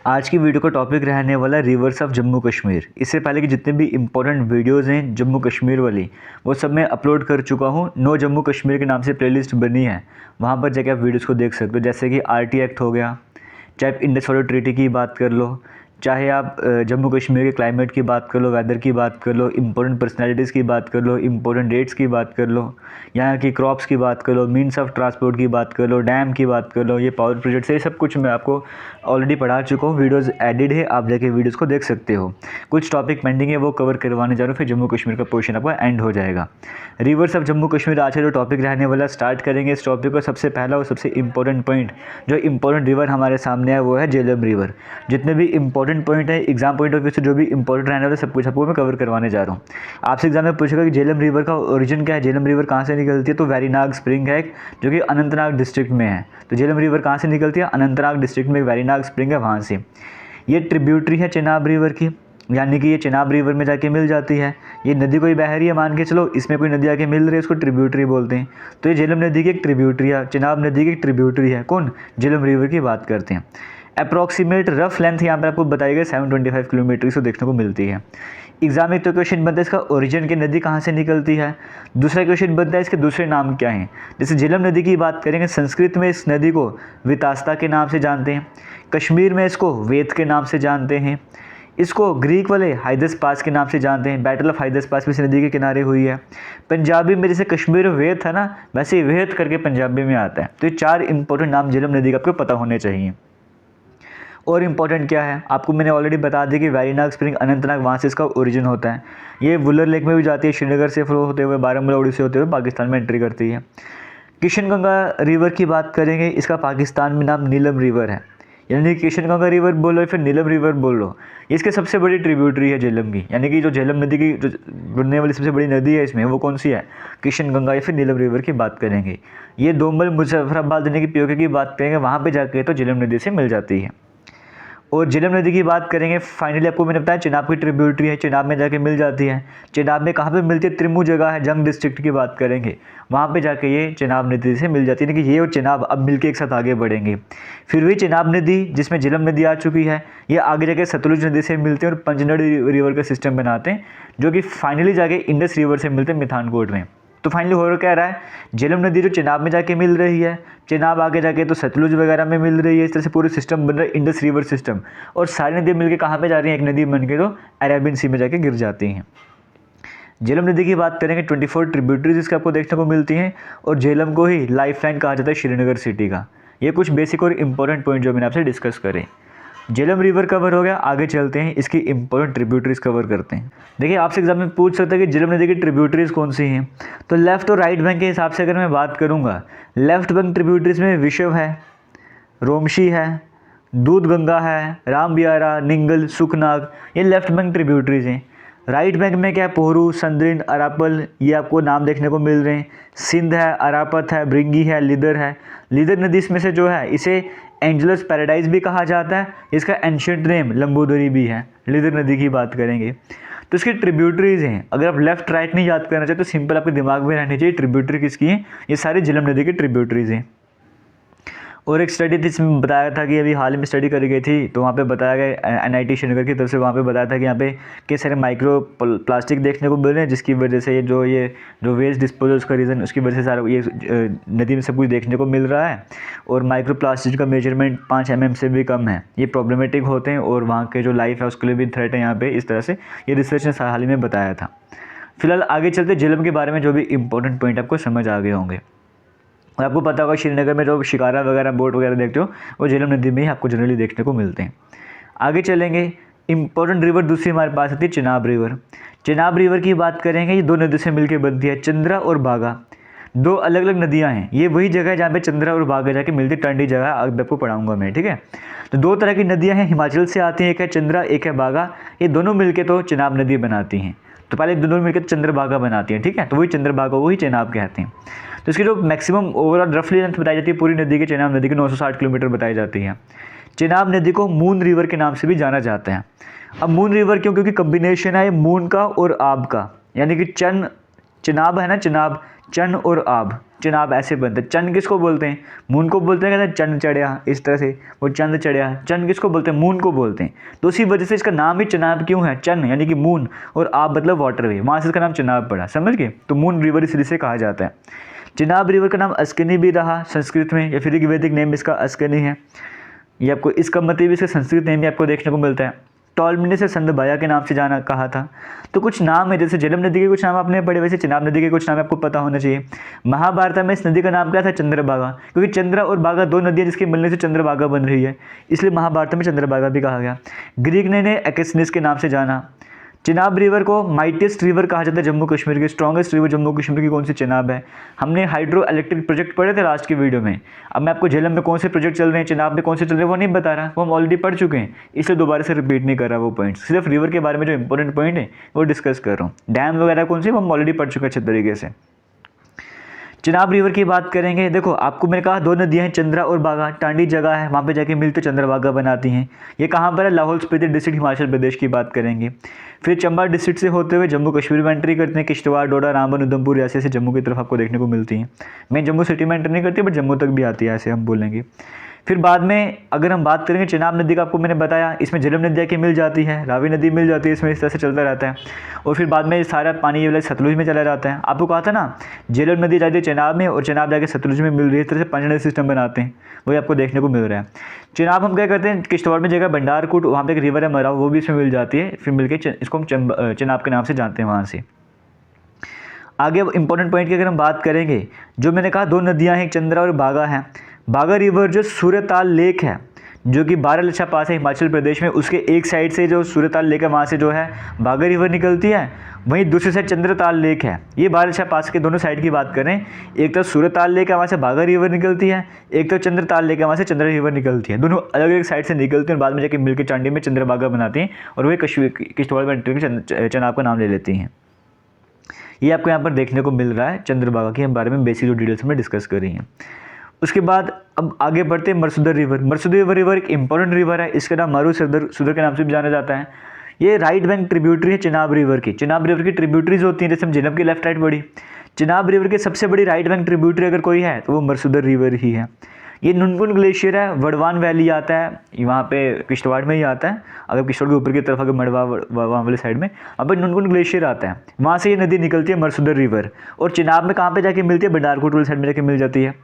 आज की वीडियो का टॉपिक रहने वाला रिवर्स ऑफ जम्मू कश्मीर। इससे पहले कि जितने भी इंपॉर्टेंट वीडियोज़ हैं जम्मू कश्मीर वाली वो सब मैं अपलोड कर चुका हूँ। नो जम्मू कश्मीर के नाम से प्लेलिस्ट बनी है, वहाँ पर जाकर आप वीडियोज़ को देख सकते हो। जैसे कि आरटी एक्ट हो गया, चाहे इंडस वाटर ट्रीटी की बात कर लो, चाहे आप जम्मू कश्मीर के क्लाइमेट की बात कर लो, वेदर की बात कर लो, इंपॉर्टेंट पर्सनैलिटीज़ की बात कर लो, इंपॉर्टेंट डेट्स की बात कर लो, यहाँ की क्रॉप्स की बात कर लो, मीन्स ऑफ ट्रांसपोर्ट की बात कर लो, डैम की बात कर लो, ये पावर प्रोजेक्ट्स, ये सब कुछ मैं आपको ऑलरेडी पढ़ा चुका हूँ। वीडियोज़ एडिड है, आप जाके वीडियोज़ को देख सकते हो। कुछ टॉपिक पेंडिंग है वो कवर करवाने जा रहा हूँ, फिर जम्मू कश्मीर का पोर्शन आपका एंड हो जाएगा। रिवर्स ऑफ जम्मू कश्मीर आज का जो टॉपिक रहने वाला, स्टार्ट करेंगे इस टॉपिक को। सबसे पहला और सबसे इंपॉर्टेंट पॉइंट, जो इंपॉर्टेंट रिवर हमारे सामने है वो है झेलम रिवर। जितने भी इंपॉर्टेंट पॉइंट है एग्जाम पॉइंट ऑफ व्यू से, जो भी इंपॉर्टेंट रहने वाला सब कुछ आपको मैं कवर करवाने जा रहा हूँ। आपसे एग्जाम में पूछेगा कि झेलम रिवर का ओरिजिन क्या है, झेलम रिवर कहाँ से निकलती है, तो वेरीनाग स्प्रिंग है जो कि अनंतनाग डिस्ट्रिक्ट में है। तो झेलम रिवर कहाँ से निकलती है, अनंतनाग डिस्ट्रिक्ट में वेरीनाग स्प्रिंग है, वहाँ से। ये ट्रिब्यूटरी है चेनाब रिवर की, यानी कि ये चेनाब रिवर में जाके मिल जाती है। ये नदी कोई बह रही है मान के चलो, इसमें कोई नदी आके मिल रही है, उसको ट्रिब्यूटरी बोलते हैं। तो ये झेलम नदी की एक ट्रिब्यूटरी है, चेनाब नदी की एक ट्रिब्यूटरी है। कौन? झेलम रिवर की बात करते हैं। अप्रॉक्सीमेट रफ लेंथ यहाँ पर आपको बताई गई 725 किलोमीटर इसको देखने को मिलती है। एग्जाम में तो क्वेश्चन बनता है इसका ओरिजिन की नदी कहाँ से निकलती है। दूसरा क्वेश्चन बनता है इसके दूसरे नाम क्या हैं। जैसे झेलम नदी की बात करेंगे, संस्कृत में इस नदी को वितास्ता के नाम से जानते हैं, कश्मीर में इसको वेद के नाम से जानते हैं, इसको ग्रीक वाले हाइदस पास के नाम से जानते हैं। बैटल ऑफ हाइदस पास भी इस नदी के किनारे हुई है। पंजाबी में जैसे कश्मीर में वेद है ना, वैसे वेद करके पंजाबी में आता है। तो ये 4 इंपॉर्टेंट नाम झेलम नदी का आपको पता होने चाहिए। और इम्पॉर्टेंट क्या है आपको मैंने ऑलरेडी बता दी कि वेरीनाग स्प्रिंग अनंतनाग, वहाँ से इसका ओरिजिन होता है। ये वुलर लेक में भी जाती है, श्रीनगर से फ्लो होते हुए बारामूला उड़ी से होते हुए पाकिस्तान में एंट्री करती है। किशन गंगा रिवर की बात करेंगे, इसका पाकिस्तान में नाम नीलम रिवर है। यानी किशन गंगा रिवर बोलो या फिर नीलम रिवर बोलो, इसके सबसे बड़ी ट्रिब्यूटरी है झेलम की। यानी कि जो झेलम नदी की जो जुड़ने वाली सबसे बड़ी नदी है इसमें, वो कौन सी है? किशन गंगा या फिर नीलम रिवर की बात करेंगे। ये दोमल मुजफ्फराबाद यानी कि पीओके की बात करेंगे, वहाँ पर जाके तो झेलम नदी से मिल जाती है। और झेलम नदी की बात करेंगे, फाइनली आपको मैंने बताया चेनाब की ट्रिब्यूटरी है, चेनाब में जाके मिल जाती है। चेनाब में कहाँ पे मिलती है? त्रिमू जगह है, जंग डिस्ट्रिक्ट की बात करेंगे, वहाँ पे जाके ये चेनाब नदी से मिल जाती है। यानी कि ये और चेनाब अब मिलके एक साथ आगे बढ़ेंगे। फिर वही चेनाब नदी जिसमें झेलम नदी आ चुकी है, ये आगे जाके सतलुज नदी से मिलते हैं और पंजनड रिवर का सिस्टम बनाते हैं, जो कि फाइनली जाके इंडस रिवर से मिलते हैं मिठानकोट में। तो फाइनली हो क्या रहा है, झेलम नदी जो चेनाब में जाके मिल रही है, चेनाब आगे जाके तो सतलुज वगैरह में मिल रही है। इस तरह से पूरे सिस्टम बन रहा है, इंडस रिवर सिस्टम। और सारी नदियाँ मिलके कहाँ पे जा रही हैं? एक नदी बन के तो अरेबियन सी में जाके गिर जाती हैं। झेलम नदी की बात करेंगे, 24 ट्रिब्यूटरीज इसके आपको देखने को मिलती हैं, और झेलम को ही लाइफ लाइन कहा जाता है श्रीनगर सिटी का। ये कुछ बेसिक और इंपॉर्टेंट पॉइंट जो मैंने आपसे डिस्कस करें। झेलम रिवर कवर हो गया, आगे चलते हैं इसकी इंपॉर्टेंट ट्रिब्यूटरीज कवर करते हैं। देखिए आपसे एग्जाम में पूछ सकते हैं कि झेलम नदी की ट्रिब्यूटरीज कौन सी हैं। तो लेफ्ट और राइट बैंक के हिसाब से अगर मैं बात करूंगा, लेफ्ट बैंक ट्रिब्यूटरीज में विशव है, रोमशी है, दूध गंगा है, राम बियारा, निंगल, सुखनाग, ये लेफ्ट बैंक ट्रिब्यूटरीज हैं। राइट बैंक में क्या है? पोहरू, संद्रिन, अरापल, ये आपको नाम देखने को मिल रहे हैं। सिंध है, अरापत है, ब्रिंगी है, लिदर है। लिदर नदी इसमें से जो है, इसे एंजलस पैराडाइज भी कहा जाता है, इसका एंशियंट नेम लंबोदरी भी है। लिदर नदी की बात करेंगे तो इसकी ट्रिब्यूटरीज हैं। अगर आप लेफ्ट राइट नहीं याद करना चाहते तो सिंपल आपके दिमाग में रहनी चाहिए ट्रिब्यूटरी किसकी है, ये सारी झेलम नदी की ट्रिब्यूटरीज हैं। और एक स्टडी थी इसमें बताया था कि अभी हाल में स्टडी करी गई थी, तो वहाँ पे बताया गया एनआईटी श्रीनगर की तरफ से, वहाँ पे बताया था कि यहाँ पे कई सारे माइक्रो प्लास्टिक देखने को मिल रहे हैं, जिसकी वजह से ये जो वेस्ट डिस्पोजल का रीज़न, उसकी वजह से सारा ये नदी में सब कुछ देखने को मिल रहा है। और माइक्रो प्लास्टिक का मेजरमेंट 5 mm से भी कम है। ये प्रॉब्लमेटिक होते हैं और वहाँ के जो लाइफ है उसके लिए भी थ्रेट है यहाँ पर। इस तरह से ये रिसर्च ने हाल ही में बताया था। फिलहाल आगे चलते झेलम के बारे में जो भी इंपॉर्टेंट पॉइंट आपको समझ आ गए होंगे। और आपको पता होगा श्रीनगर में जो शिकारा वगैरह बोट वगैरह देखते हो, वो झेलम नदी में ही आपको जनरली देखने को मिलते हैं। आगे चलेंगे, इंपॉर्टेंट रिवर दूसरी हमारे पास आती है चेनाब रिवर। चेनाब रिवर की बात करेंगे, ये 2 नदियों से मिलकर बनती है, चंद्रा और बागा। 2 अलग अलग नदियाँ हैं। ये वही जगह है जहाँ पे चंद्रा और बागा जाके मिलती, टंडी जगह अब आपको पढ़ाऊंगा मैं, ठीक है। तो 2 तरह की नदियाँ हैं, हिमाचल से आती हैं, एक है चंद्रा, एक है बागा। ये दोनों मिलके तो चेनाब नदी बनाती हैं। तो पहले दोनों मिलकर चंद्रभागा बनाती हैं, ठीक है। तो वही चंद्रभागा वही चेनाब कहते हैं। तो इसकी जो मैक्सिमम ओवरऑल रफली लेंथ बताई जाती है पूरी नदी की, चेनाब नदी की 960 किलोमीटर बताई जाती है। चेनाब नदी को मून रिवर के नाम से भी जाना जाता है। अब मून रिवर क्यों? क्योंकि कम्बिनेशन है मून का और आब का, यानी कि चंद चिनाब है ना, चिनाब, चन और आब, चिनाब ऐसे बनते हैं। चन किसको बोलते हैं? मून को बोलते हैं, कहते हैं चंद चढ़िया, इस तरह से वो चंद चढ़िया, चन किसको बोलते हैं? मून को बोलते हैं। तो उसी वजह से इसका नाम ही चिनाब क्यों है? चन यानी कि मून और आब मतलब वाटरवे, वहाँ से इसका नाम चिनाब पड़ा, समझ गए? तो मून रिवर इसलिए से कहा जाता है। चिनाब रिवर का नाम अस्कनी भी रहा संस्कृत में, या फिर वैदिक नेम इसका अस्कनी है। ये आपको इसका मतलब इसका संस्कृत नेम भी आपको देखने को मिलता है। टॉलमी से संदबाया के नाम से जाना कहा था। तो कुछ नाम है, जैसे झेलम नदी के कुछ नाम आपने पढ़े, वैसे चिनाब नदी के कुछ नाम आपको पता होना चाहिए। महाभारत में इस नदी का नाम क्या था? चंद्रभागा, क्योंकि चंद्र और भागा दो नदियाँ जिसके मिलने से चंद्रभागा बन रही है, इसलिए महाभारत में चंद्रभागा भी कहा गया। ग्रीक ने एक्सनिस के नाम से जाना। चिनाब रिवर को माइटेस्ट रिवर कहा जाता है जम्मू कश्मीर की। स्ट्रॉन्गेस्ट रिवर जम्मू कश्मीर की कौन सी? चिनाब है। हमने हाइड्रो इलेक्ट्रिक प्रोजेक्ट पढ़े थे लास्ट की वीडियो में। अब मैं आपको झेलम में कौन से प्रोजेक्ट चल रहे हैं, चिनाब में कौन से चल रहे हैं, वो नहीं बता रहा, वो हम ऑलरेडी पढ़ चुके हैं, इसलिए दोबारा से रिपीट नहीं कर रहा वो पॉइंट। सिर्फ रिवर के बारे में जो इंपॉर्टेंट पॉइंट है वो डिस्कस कर रहा हूँ। डैम वगैरह कौन से वो हम ऑलरेडी पढ़ चुके हैं अच्छे तरीके से। चिनाब रिवर की बात करेंगे, देखो आपको मैंने कहा दो नदियां हैं, चंद्रा और बागा, टांडी जगह है, वहाँ पे जाके मिलते चंद्रभागा बनाती हैं। ये कहाँ पर है? लाहौल स्पीति डिस्ट्रिक्ट हिमाचल प्रदेश की बात करेंगे। फिर चंबा डिस्ट्रिक्ट से होते हुए जम्मू कश्मीर में एंट्री करते हैं। किश्तवाड़, डोडा, रामबन, उधमपुर ऐसे ऐसे जम्मू की तरफ आपको देखने को मिलती हैं। मैं जम्मू सिटी में एंटर नहीं करती, बट जम्मू तक भी आती है, ऐसे हम बोलेंगे। फिर बाद में अगर हम बात करेंगे चिनाब नदी का, आपको मैंने बताया इसमें झेलम नदी आके मिल जाती है, रावी नदी मिल जाती है, इसमें इस तरह से चलता रहता है। और फिर बाद में सारा पानी ये वाला सतलुज में चला जाता है। आपको कहा था ना झेलम नदी जाती है चिनाब में और चिनाब जाके सतलुज में मिल रही है, इस तरह से 5 नदी सिस्टम बनाते हैं, वही आपको देखने को मिल रहा है। चिनाब हम क्या करते हैं, किश्तवाड़ में जगह भंडारकूट, वहाँ पे एक रिवर है मराव, वो भी इसमें मिल जाती है, फिर मिलकर इसको हम चिनाब के नाम से जानते हैं वहाँ से। आगे अब इंपॉर्टेंट पॉइंट की अगर हम बात करेंगे, जो मैंने कहा दो नदियाँ हैं, चंद्रा और बागा हैं। बागा रिवर जो सूर्यताल लेक है, जो कि बारालाचा पास है हिमाचल प्रदेश में, उसके एक साइड से जो सूर्यताल लेक है वहाँ से जो है बागा रिवर निकलती है, वहीं दूसरी साइड चंद्रताल लेक है। ये बारालाचा पास के दोनों साइड की बात करें, एक तरफ सूर्यताल लेक है वहाँ से बागा रिवर निकलती है, एक तरफ चंद्रताल लेक है वहाँ से चंद्र रिवर निकलती है। दोनों अलग अलग साइड से निकलती हैं और बाद में जाके मिलकर चांडी में चंद्रभागा बनाती हैं और वही किश्तवाड़ में चिनाब का नाम ले लेती हैं। ये आपको यहाँ पर देखने को मिल रहा है चंद्रभागा के बारे में बेसिक जो डिटेल्स में डिस्कस कर रही हैं। उसके बाद अब आगे बढ़ते हैं मरसुदर रिवर। मरसुदर रिवर एक इंपॉर्टेंट रिवर है, इसका नाम मारू सुदर के नाम से भी जाना जाता है। ये राइट बैंक ट्रिब्यूटरी है चिनाब रिवर की। चिनाब रिवर की ट्रिब्यूटरीज होती हैं, जैसे हम झेलम की लेफ्ट राइट बढ़ी, चिनाब रिवर की सबसे बड़ी राइट बैंक ट्रिब्यूटरी अगर कोई है तो वो मरसुदर रिवर ही है। ये नुनकुन ग्लेशियर है, वड़वान वैली आता है, वहाँ पे किश्तवाड़ में ही आता है। अगर किश्तवाड़ के ऊपर की तरफ अगर मड़वा वहाँ वाले साइड में अब नुनकुन ग्लेशियर आता है, वहाँ से ये नदी निकलती है मरसुदर रिवर। और चिनाब में कहाँ पे जाके मिलती है? भंडारकोट वाली साइड में जाके मिल जाती है।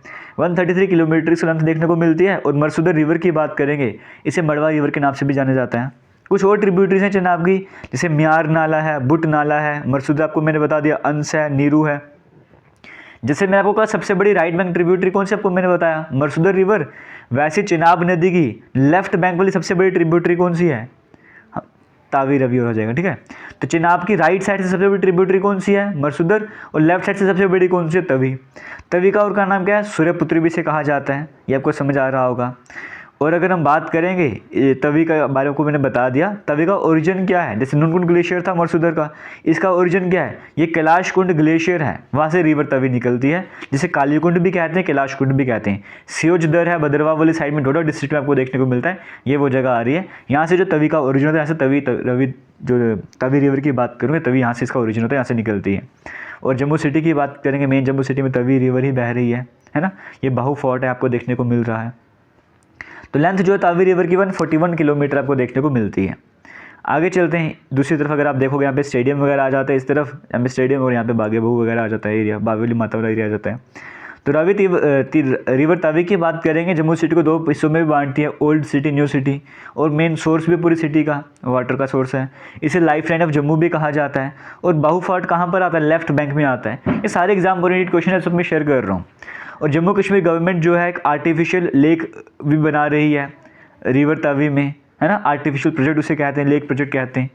133 किलोमीटर की लेंथ देखने को मिलती है। और मरसुदर रिवर की बात करेंगे, इसे मड़वा रिवर के नाम से भी जाना जाता है। कुछ और ट्रिब्यूटरीज हैं चिनाब की, जैसे म्यार नाला है, बुट नाला है, मरसुदर आपको मैंने बता दिया, अंस है, नीरू है। जैसे मैंने आपको कहा सबसे बड़ी राइट बैंक ट्रिब्यूटरी कौन सी, आपको मैंने बताया मरसुदर रिवर। वैसे चिनाब नदी की लेफ्ट बैंक वाली सबसे बड़ी ट्रिब्यूटरी कौन सी है? तावी रिवर हो जाएगा, ठीक है। तो चिनाब की राइट साइड से सबसे बड़ी ट्रिब्यूटरी कौन सी है? मरसुदर। और लेफ्ट साइड से सबसे बड़ी कौन सी है? तवी। तवी का और का नाम क्या है? सूर्यपुत्री भी से कहा जाता है, ये आपको समझ आ रहा होगा। और अगर हम बात करेंगे तवी का बारे को मैंने बता दिया, तवी का ओरिजिन क्या है? जैसे नुनकुन ग्लेशियर था मरसुदर का, इसका ओरिजिन क्या है? ये कैलाश कुंड ग्लेशियर है, वहाँ से रिवर तवी निकलती है, जिसे काली कुंड भी कहते हैं, कैलाश कुंड भी कहते हैं। सियोजदर है भद्रवाह वाली साइड में, डोडा डिस्ट्रिक्ट में आपको देखने को मिलता है, ये वो जगह आ रही है। यहाँ से जो तवी का ओरिजिन होता है, यहाँ से जो तवी रिवर की बात करूँगे, तवी यहाँ से इसका ओरिजिन होता है, यहाँ से निकलती है। और जम्मू सिटी की बात करेंगे, मेन जम्मू सिटी में तवी रिवर ही बह रही है ना। ये बाहू फोर्ट है, आपको देखने को मिल रहा है। तो लेंथ जो है तावी रिवर की 141 किलोमीटर आपको देखने को मिलती है। आगे चलते हैं दूसरी तरफ, अगर आप देखोगे यहाँ पे स्टेडियम वगैरह आ जाता है, इस तरफ यहाँ पे स्टेडियम और यहाँ पे बागे बहू वगैरह आ जाता है एरिया, बागेली माता वाला एरिया आ जाता है। तो रिवर तावी की बात करेंगे, जम्मू सिटी को दो हिस्सों में भी बांटती है, ओल्ड सिटी, न्यू सिटी। और मेन सोर्स भी पूरी सिटी का वाटर का सोर्स है, इसे लाइफ लाइन ऑफ जम्मू भी कहा जाता है। और बाहू फोर्ट कहाँ पर आता है? लेफ्ट बैंक में आता है। ये सारे एग्जाम ओरिएंटेड क्वेश्चन है, सब मैं शेयर कर रहा हूँ। और जम्मू कश्मीर गवर्नमेंट जो है एक आर्टिफिशियल लेक भी बना रही है रिवर तवी में, है ना। आर्टिफिशियल प्रोजेक्ट उसे कहते हैं, लेक प्रोजेक्ट कहते हैं,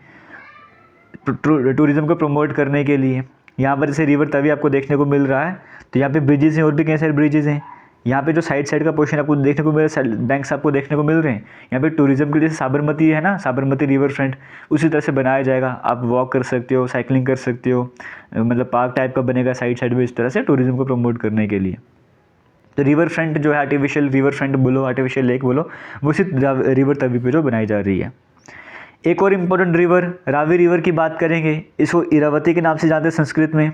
टूरिज्म को प्रमोट करने के लिए। यहाँ पर जैसे रिवर तवी आपको देखने को मिल रहा है, तो यहाँ पे ब्रिजेज़ हैं, और भी कई सारे ब्रिजेज़ हैं। यहाँ पे जो साइड का पोर्शन आपको देखने को मिल रहा है, बैंक्स आपको देखने को मिल रहे हैं। यहाँ पे टूरिज्म के जैसे साबरमती है ना, साबरमती रिवर फ्रंट, उसी तरह से बनाया जाएगा। आप वॉक कर सकते हो, साइकिलिंग कर सकते हो, मतलब पार्क टाइप का बनेगा साइड में, इस तरह से टूरिज्म को प्रमोट करने के लिए। तो रिवर फ्रंट जो है, आर्टिफिशियल रिवर फ्रंट बोलो, आर्टिफिशियल लेक बोलो, वो उसी रिवर तवी पे जो बनाई जा रही है। एक और इम्पोर्टेंट रिवर रावी रिवर की बात करेंगे, इसको इरावती के नाम से जानते हैं संस्कृत में।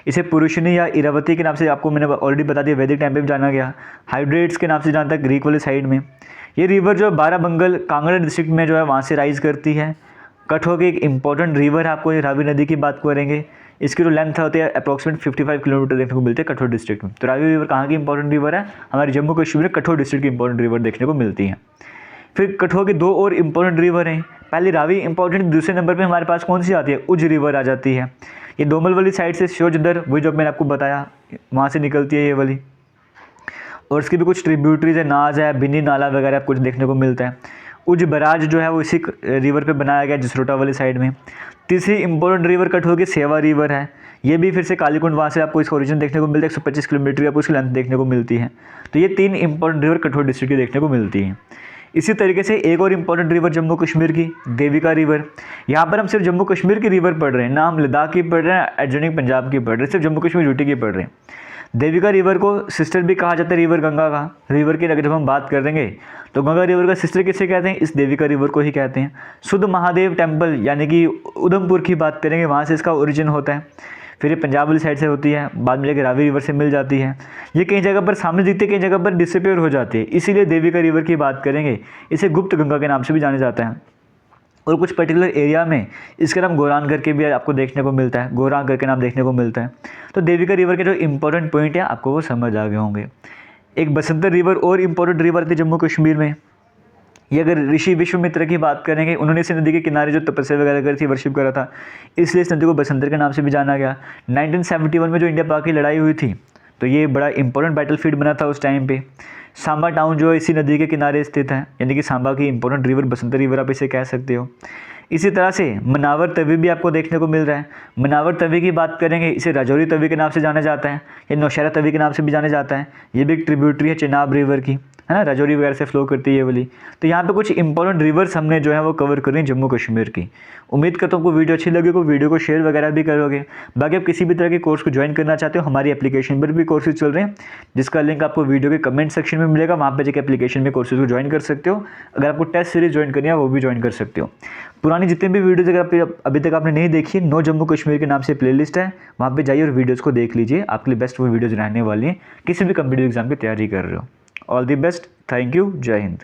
इसे पुरुषिनी या इरावती के नाम से आपको मैंने ऑलरेडी बता दिया, वैदिक टाइम पे भी जाना गया। हाइड्रेट्स के नाम से जाना था ग्रीक वाली साइड में। ये रिवर जो बाराबंगल कांगड़ा डिस्ट्रिक्ट में जो है वहाँ से राइज करती है। कठो की एक इंपॉर्टेंट रिवर है, आपको ये रावी नदी की बात करेंगे। इसकी जो लेंथ होती है अप्रॉक्सीमेट 55 किलोमीटर देखने को मिलते हैं कठोर डिस्ट्रिक्ट में। तो रावी रिवर कहाँ की इंपॉर्टेंट रिवर है? हमारे जम्मू कश्मीर में कठोर डिस्ट्रिक्ट की इंपॉर्टेंट रिवर देखने को मिलती है। फिर कठोर के दो और इंपॉर्टेंट रिवर हैं, पहली रावी इंपॉर्टेंट, दूसरे नंबर पे हमारे पास कौन सी आती है? उज रिवर आ जाती है। ये दोमल वाली साइड से शोजदर, वही जो मैंने आपको बताया, वहाँ से निकलती है ये वाली। और इसकी भी कुछ ट्रिब्यूटरीज है, नाज है, बिनी नाला वगैरह कुछ देखने को मिलता है। उज बराज जो है वो इसी रिवर पे बनाया गया जसरोटा वाली साइड में। तीसरी इंपॉर्टेंट रिवर कट होगी सेवा रिवर है। ये भी फिर से कालीकुंड, वहाँ से आपको इसका ओरिजिन देखने को मिलता है। 125 किलोमीटर आपको इसकी लेंथ देखने को मिलती है। तो ये 3 इंपॉर्टेंट रिवर कठोर डिस्ट्रिक्ट की देखने को मिलती है। इसी तरीके से एक और इंपॉर्टेंट रिवर जम्मू कश्मीर की देविका रिवर। यहाँ पर हम सिर्फ जम्मू कश्मीर की रिवर पढ़ रहे हैं, ना हम लद्दाख की पढ़ रहे हैं, एडजॉइनिंग पंजाब की पढ़ रहे हैं, सिर्फ जम्मू कश्मीर यूटी की पढ़ रहे हैं। देविका रिवर को सिस्टर भी कहा जाता है रिवर गंगा का। रिवर की अगर जब हम बात कर देंगे तो गंगा रिवर का सिस्टर किसे कहते हैं? इस देविका रिवर को ही कहते हैं। शुद्ध महादेव टेम्पल यानी कि उधमपुर की बात करेंगे, वहाँ से इसका ओरिजिन होता है। फिर ये पंजाब वाली साइड से होती है, बाद में लेकर रावी रिवर से मिल जाती है। ये कई जगह पर सामने दिखती है, कई जगह पर डिसअपियर हो जाती है, इसीलिए देविका रिवर की बात करेंगे। इसे गुप्त गंगा के नाम से भी जाना जाता है। और कुछ पर्टिकुलर एरिया में इसका नाम गोरान करके भी आपको देखने को मिलता है, गोरान करके नाम देखने को मिलता है। तो देविका रिवर के जो इंपॉर्टेंट पॉइंट है आपको वो समझ आ गए होंगे। एक बसंतर रिवर और इम्पोर्टेंट रिवर थी जम्मू कश्मीर में। ये अगर ऋषि विश्वामित्र की बात करेंगे, उन्होंने इस नदी के किनारे जो तपस्या वगैरह करी थी, वर्शिप करा था, इसलिए इस नदी को बसंतर के नाम से भी जाना गया। 1971 में जो इंडिया पाक की लड़ाई हुई थी, तो ये बड़ा इंपॉर्टेंट बैटलफील्ड बना था उस टाइम पे। सांबा टाउन जो है इसी नदी के किनारे स्थित है, यानी कि सांबा की इंपॉर्टेंट रिवर बसंतर रिवर आप इसे कह सकते हो। इसी तरह से मनावर तवी भी आपको देखने को मिल रहा है। मनावर तवी की बात करेंगे, इसे राजौरी तवी के नाम से जाना जाता है, या नौशहरा तवी के नाम से भी जाना जाता है। ये भी एक ट्रिब्यूटरी है चेनाब रिवर की, है ना, राजौरी वगैरह से फ्लो करती है ये वाली। तो यहाँ पे कुछ इंपॉर्टेंट रिवर्स हमने जो है वो कवर कर रही हैं जम्मू कश्मीर की। उम्मीद करता हूँ आपको वीडियो अच्छी लगी, को वीडियो को शेयर वगैरह भी करोगे। बाकी आप किसी भी तरह के कोर्स को ज्वाइन करना चाहते हो, हमारी एप्लीकेशन पर भी कोर्सेज चल रहे हैं, जिसका लिंक आपको वीडियो के कमेंट सेक्शन में मिलेगा। वहाँ पर जाकर एप्लीकेशन में कोर्सेज को ज्वाइन कर सकते हो। अगर आपको टेस्ट सीरीज ज्वाइन करनी है वो भी ज्वाइन कर सकते हो। पुरानी जितने भी वीडियोज़ अगर अभी तक आपने नहीं देखी, नो जम्मू कश्मीर के नाम से प्लेलिस्ट है, वहाँ पे जाइए और वीडियोज़ को देख लीजिए। आपके लिए बेस्ट वो वीडियोज़ रहने वाली हैं किसी भी कम्पिटिटिव एग्जाम की तैयारी कर रहे हो। All the best, thank you, जय हिंद।